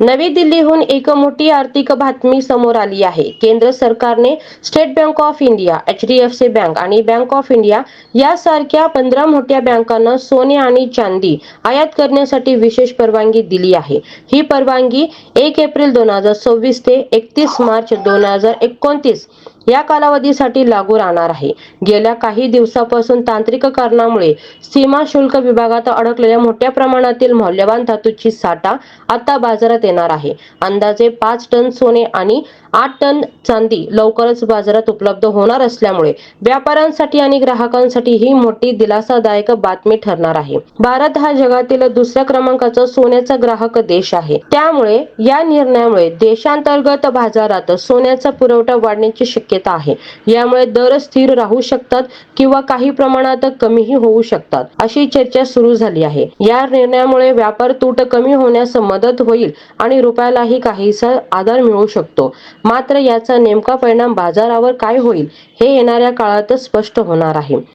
नवी दिल्लीहून एक मोठी आर्थिक बातमी समोर आली आहे. केंद्र सरकारने state bank of India, HDFC bank आणि बँक ऑफ इंडिया यासारख्या 15 मोठ्या बँकांना सोने आणि चांदी आयात करण्यासाठी विशेष परवानगी दिली आहे. ही परवानगी 1 एप्रिल 2026 ते 31 मार्च 2029 या कालावधीसाठी लागू राहणार आहे. गेल्या काही दिवसापासून तांत्रिक कारणामुळे सीमा शुल्क विभागात अडकलेल्या मोठ्या प्रमाणातील मौल्यवान धातूची साठा आता बाजारात येणार आहे. अंदाजे 5 टन सोने आणि 8 टन चांदी लवकरच बाजारात उपलब्ध होणार असल्यामुळे व्यापाऱ्यांसाठी आणि ग्राहकांसाठी ही मोठी दिलासादायक बातमी ठरणार आहे. भारत हा जगातील दुसऱ्या क्रमांकाचा सोन्याचा ग्राहक देश आहे. त्यामुळे या निर्णयामुळे देशांतर्गत बाजारात सोन्याचा पुरवठा वाढण्याची शक्यता आहे. यामुळे दर स्थिर राहू शकतात किंवा काही प्रमाणात कमीही होऊ शकतात, अशी चर्चा सुरू झाली आहे. या निर्णयामुळे व्यापार तूट कमी होण्यास मदत होईल आणि रुपयालाही काहीसा आधार मिळू शकतो. मात्र याचा नेमका परिणाम बाजारावर काय होईल हे येणाऱ्या काळातच स्पष्ट होणार आहे.